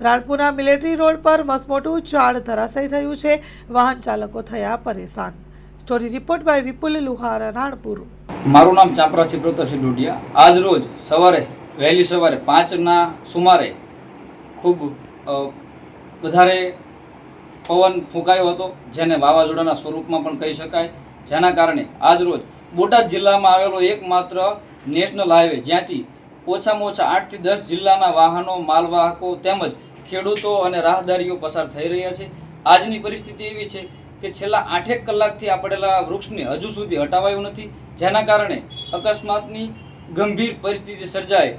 રાણપુરના military road પર મસમોટું ઝાડ ધરાશાયી થયું છે. વાહન ચાલકો થયા પરેશાન. સ્ટોરી રિપોર્ટ બાય વિપુલ લુહાર, રાણપુર. મારું નામ ચાંપરાસિંહ પ્રતાપસિંહ ડોડિયા. આજ રોજ વહેલી સવારે 5ના સુમારે ખૂબ વધારે પવન ફૂંકાયો હતો, જેને વાવાઝોડાના સ્વરૂપમાં પણ કહી શકાય. જેના કારણે આજ રોજ બોટાદ જિલ્લામાં આવેલો એકમાત્ર નેશનલ હાઈવે, જ્યાંથી ઓછામાં ઓછા 8 થી 10 જિલ્લાના વાહનો, માલવાહકો તેમજ ખેડૂતો અને રાહદારીઓ પસાર થઈ રહ્યા છે. આજની પરિસ્થિતિ એવી છે કે છેલ્લા 8 કલાકથી આ પડેલા વૃક્ષને હજુ સુધી હટાવાયું નથી, જેના કારણે અકસ્માતની ગંભીર પરિસ્થિતિ સર્જાય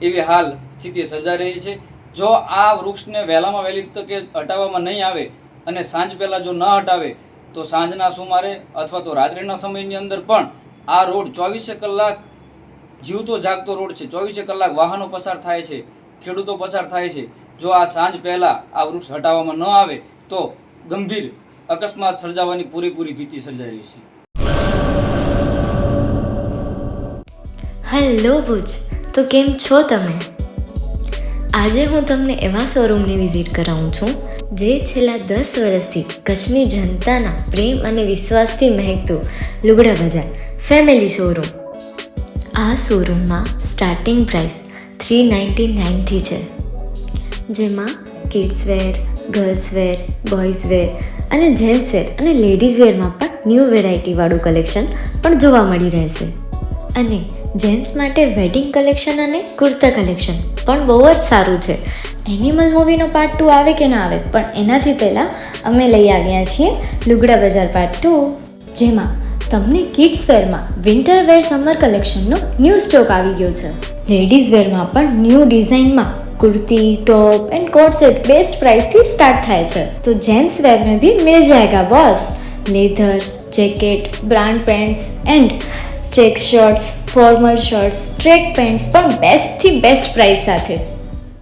એવી હાલ સ્થિતિ સર્જાઈ રહી છે. જો આ વૃક્ષને વહેલામાં વહેલી તકે હટાવવામાં નહીં આવે અને સાંજ પહેલાં જો ન હટાવે તો સાંજના સુમારે અથવા તો રાત્રિના સમયની અંદર પણ આ રોડ 24 કલાક જીવતો જાગતો રોડ છે. 24 કલાક વાહનો પસાર થાય છે, ખેડૂતો પસાર થાય છે. જો આ સાંજ પહેલાં આ વૃક્ષ હટાવવામાં ન આવે તો ગંભીર અકસ્માત સર્જાવાની પૂરેપૂરી ભીતિ સર્જાઈ રહી છે. હેલો ભુજ, તો કેમ છો તમે? આજે હું તમને એવા શોરૂમની વિઝિટ કરાવું છું જે છેલ્લા 10 વર્ષથી કચ્છની જનતાના પ્રેમ અને વિશ્વાસથી મહેકતું લુગડા બજાર ફેમિલી શોરૂમ. આ શોરૂમમાં સ્ટાર્ટિંગ પ્રાઇસ 399થી છે, જેમાં kids wear, girls wear, boys wear અને જેન્ટ્સ વેર અને લેડીઝ વેરમાં પણ ન્યૂ વેરાયટીવાળું કલેક્શન પણ જોવા મળી રહેશે. અને જેન્ટ્સ માટે વેડિંગ કલેક્શન અને કુર્તા કલેક્શન પણ બહુ જ સારું છે. એનિમલ મૂવીનો પાર્ટ 2 આવે કે ના આવે, પણ એનાથી પહેલાં અમે લઈ આવ્યા છીએ લુગડા બજાર પાર્ટ 2, જેમાં તમને કિડ્સ વેરમાં વિન્ટર વેર સમર કલેક્શનનો ન્યૂ સ્ટોક આવી ગયો છે. લેડીઝ વેરમાં પણ ન્યૂ ડિઝાઇનમાં kurti, top and coat set best price थी स्टार्ट थाय छे. तो जेंट्स वेर में भी मिल जाएगा boss. Leather, jacket, brand pants and check shirts, formal shirts, track pants પણ બેસ્ટ થી બેસ્ટ પ્રાઇસ સાથે.